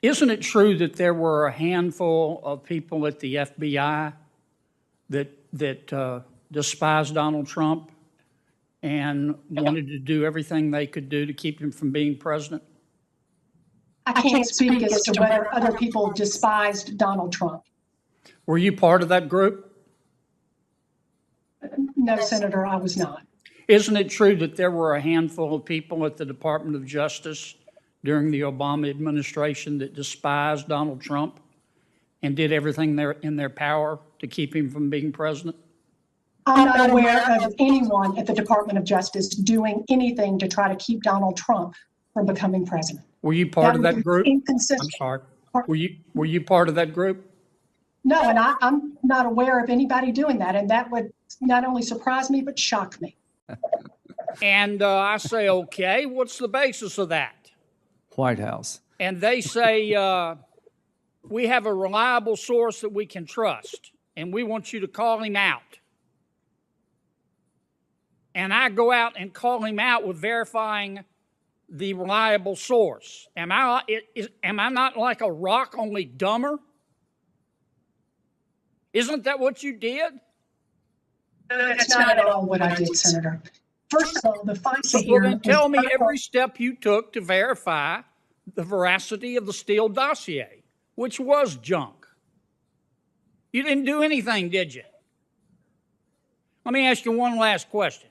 Isn't it true that there were a handful of people at the FBI that despised Donald Trump and wanted to do everything they could do to keep him from being president? I can't speak as to whether other people despised Donald Trump. Were you part of that group? No, Senator, I was not. Isn't it true that there were a handful of people at the Department of Justice during the Obama administration that despised Donald Trump and did everything in their power to keep him from being president? I'm not aware of anyone at the Department of Justice doing anything to try to keep Donald Trump from becoming president. Were you part of that group? Inconsistent. I'm sorry. Were you part of that group? No, and I'm not aware of anybody doing that, and that would not only surprise me, but shock me. And I say, okay, what's the basis of that? White House. And they say, we have a reliable source that we can trust, and we want you to call him out. And I go out and call him out with verifying the reliable source. Am I not like a rock, only dumber? Isn't that what you did? That's not at all what I did, Senator. First of all, the FISA Well, then tell me every step you took to verify the veracity of the Steele dossier, which was junk. You didn't do anything, did you? Let me ask you one last question.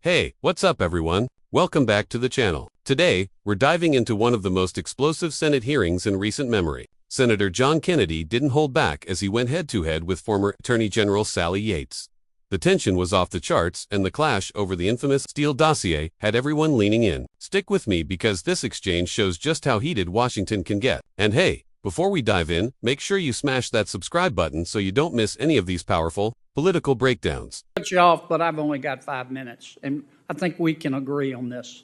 Hey, what's up everyone? Welcome back to the channel. Today, we're diving into one of the most explosive Senate hearings in recent memory. Senator John Kennedy didn't hold back as he went head-to-head with former Attorney General Sally Yates. The tension was off the charts, and the clash over the infamous Steele dossier had everyone leaning in. Stick with me because this exchange shows just how heated Washington can get. And hey, before we dive in, make sure you smash that subscribe button so you don't miss any of these powerful political breakdowns. Cut you off, but I've only got 5 minutes, and I think we can agree on this.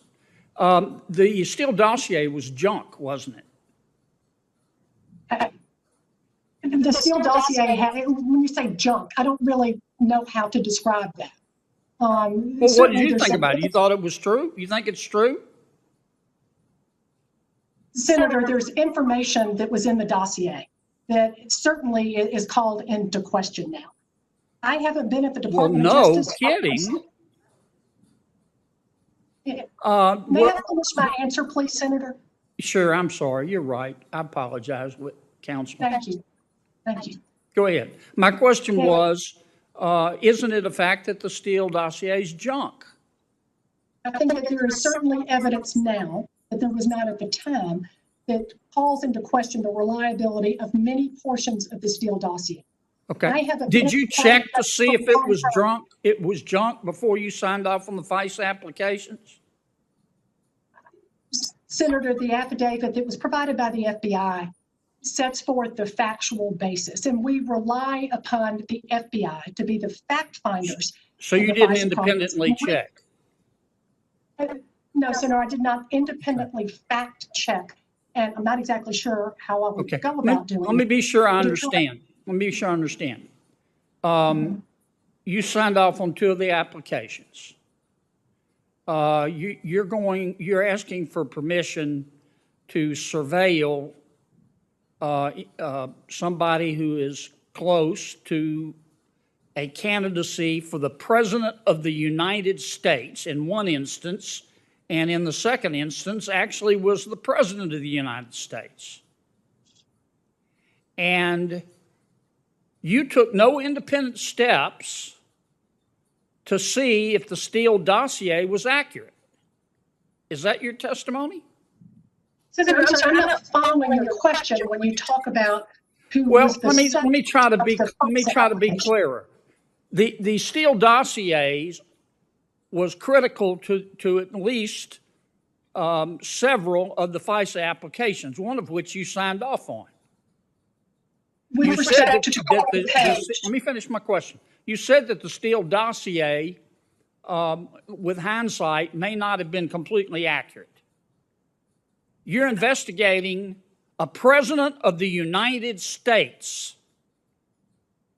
The Steele dossier was junk, wasn't it? The Steele dossier when you say junk, I don't really know how to describe that. Well, what did you think about it? You thought it was true? You think it's true? Senator, there's information that was in the dossier that certainly is called into question now. I haven't been at the Department of Justice. No kidding. May I finish my answer, please, Senator? Sure, I'm sorry. You're right. I apologize, Councilman. Thank you. Thank you. Go ahead. My question was, isn't it a fact that the Steele dossier is junk? I think that there is certainly evidence now that there was not at the time that calls into question the reliability of many portions of the Steele dossier. Okay. Did you check to see if it was junk? It was junk before you signed off on the FISA applications? Senator, the affidavit that was provided by the FBI sets forth the factual basis, and we rely upon the FBI to be the fact finders. So you didn't independently check? No, Senator, I did not independently fact check, and I'm not exactly sure how I would go about doing it. Let me be sure I understand. You signed off on 2 of the applications. You're asking for permission to surveil somebody who is close to a candidacy for the President of the United States in one instance, and in the second instance actually was the President of the United States. And you took no independent steps to see if the Steele dossier was accurate. Is that your testimony? Senator, I'm not following your question when you talk about who well, was the let me try to be clearer. The Steele dossiers was critical to at least several of the FISA applications, one of which you signed off on. With respect to let me finish my question. You said that the Steele dossier, with hindsight, may not have been completely accurate. You're investigating a president of the United States,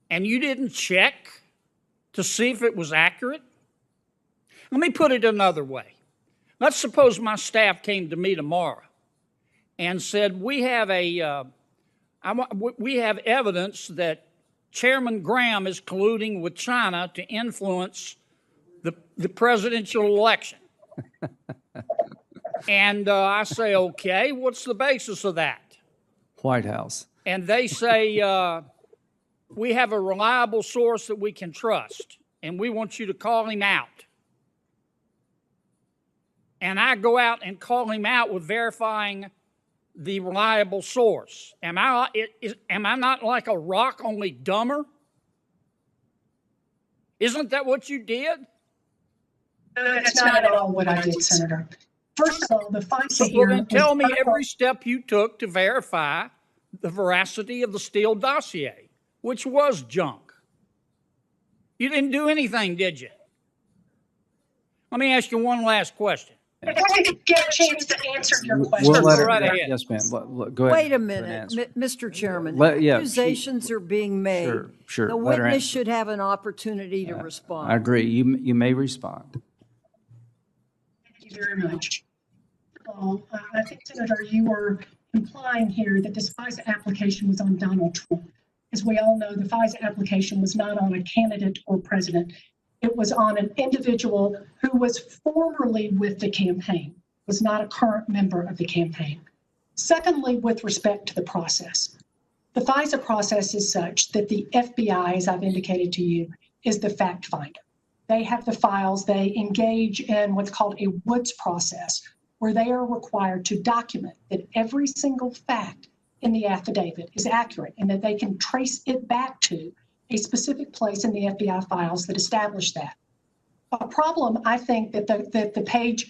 and you didn't check to see if it was accurate? Let me put it another way. Let's suppose my staff came to me tomorrow and said, we have we have evidence that Chairman Graham is colluding with China to influence the presidential election. And I say, okay, what's the basis of that? White House. And they say, we have a reliable source that we can trust, and we want you to call him out. And I go out and call him out with verifying the reliable source. Am I not like a rock, only dumber? Isn't that what you did? That's not at all what I did, Senator. First of all, the FISA Well, hearing then tell me was every step you took to verify the veracity of the Steele dossier, which was junk. You didn't do anything, did you? Let me ask you one last question. If I could get a chance to answer your question. We'll let her, Right ahead. yes, ma'am. Go ahead. Wait a and minute, answer. Mr. Chairman. Yeah, Accusations are being made. Sure. The Let her witness answer. should have an opportunity to respond. I agree. You may respond. Thank you very much. I think, Senator, you were implying here that this FISA application was on Donald Trump. As we all know, the FISA application was not on a candidate or president. It was on an individual who was formerly with the campaign, was not a current member of the campaign. Secondly, with respect to the process, the FISA process is such that the FBI, as I've indicated to you, is the fact finder. They have the files. They engage in what's called a Woods process, where they are required to document that every single fact in the affidavit is accurate and that they can trace it back to a specific place in the FBI files that establish that. A problem I think that the page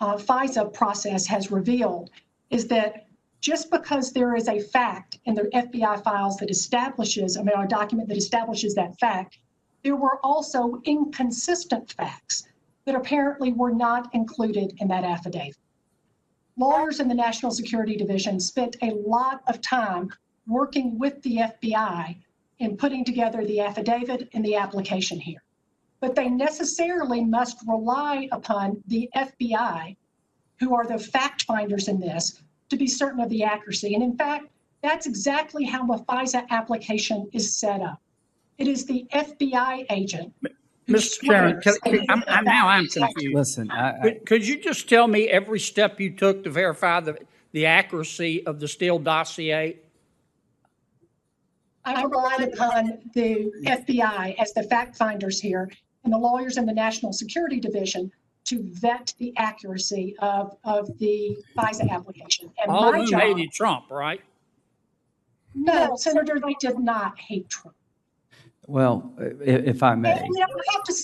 FISA process has revealed is that just because there is a fact in the FBI files that establishes, a document that establishes that fact, there were also inconsistent facts that apparently were not included in that affidavit. Lawyers in the National Security Division spent a lot of time working with the FBI in putting together the affidavit and the application here. But they necessarily must rely upon the FBI, who are the fact finders in this, to be certain of the accuracy. And in fact, that's exactly how the FISA application is set up. It is the FBI agent. Mr. Chairman, I'm confused. Listen, Could you just tell me every step you took to verify the accuracy of the Steele dossier? I relied upon the FBI as the fact finders here and the lawyers in the National Security Division to vet the accuracy of the FISA application. And All of my them job, hated Trump, right? no, Senator, they did not hate Trump. well, if I may. And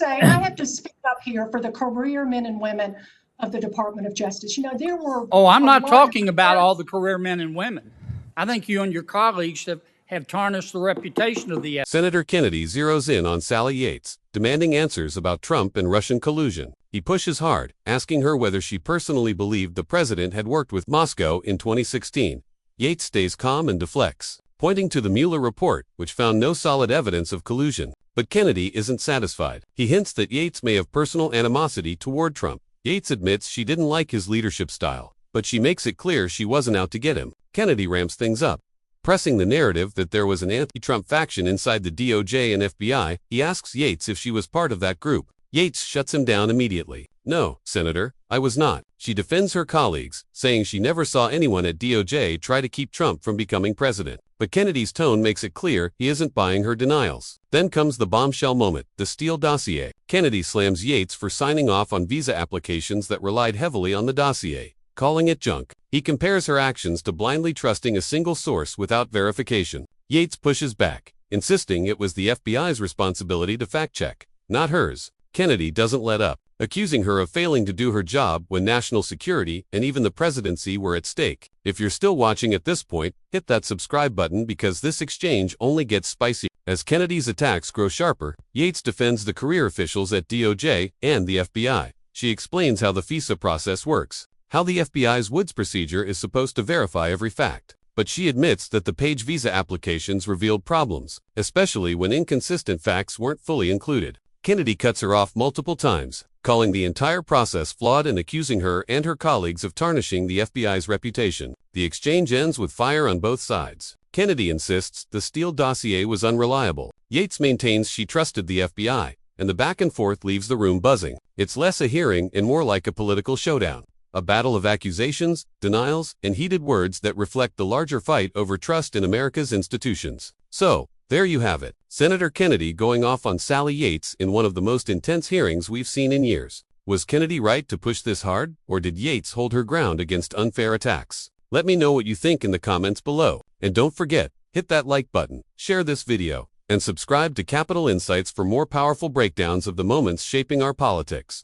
I have to speak up here for the career men and women of the Department of Justice. There were. Oh, I'm a not lot talking of- about all the career men and women. I think you and your colleagues have tarnished the reputation of the Senator Kennedy zeroes in on Sally Yates, demanding answers about Trump and Russian collusion. He pushes hard, asking her whether she personally believed the president had worked with Moscow in 2016. Yates stays calm and deflects, pointing to the Mueller report, which found no solid evidence of collusion. But Kennedy isn't satisfied. He hints that Yates may have personal animosity toward Trump. Yates admits she didn't like his leadership style, but she makes it clear she wasn't out to get him. Kennedy ramps things up, pressing the narrative that there was an anti-Trump faction inside the DOJ and FBI. He asks Yates if she was part of that group. Yates shuts him down immediately. No, Senator, I was not. She defends her colleagues, saying she never saw anyone at DOJ try to keep Trump from becoming president. But Kennedy's tone makes it clear he isn't buying her denials. Then comes the bombshell moment, the Steele dossier. Kennedy slams Yates for signing off on visa applications that relied heavily on the dossier, calling it junk. He compares her actions to blindly trusting a single source without verification. Yates pushes back, insisting it was the FBI's responsibility to fact-check, not hers. Kennedy doesn't let up, accusing her of failing to do her job when national security and even the presidency were at stake. If you're still watching at this point, hit that subscribe button because this exchange only gets spicier. As Kennedy's attacks grow sharper, Yates defends the career officials at DOJ and the FBI. She explains how the FISA process works, how the FBI's Woods procedure is supposed to verify every fact. But she admits that the page visa applications revealed problems, especially when inconsistent facts weren't fully included. Kennedy cuts her off multiple times, calling the entire process flawed and accusing her and her colleagues of tarnishing the FBI's reputation. The exchange ends with fire on both sides. Kennedy insists the Steele dossier was unreliable. Yates maintains she trusted the FBI, and the back and forth leaves the room buzzing. It's less a hearing and more like a political showdown. A battle of accusations, denials, and heated words that reflect the larger fight over trust in America's institutions. So, there you have it. Senator Kennedy going off on Sally Yates in one of the most intense hearings we've seen in years. Was Kennedy right to push this hard, or did Yates hold her ground against unfair attacks? Let me know what you think in the comments below. And don't forget, hit that like button, share this video, and subscribe to Capital Insights for more powerful breakdowns of the moments shaping our politics.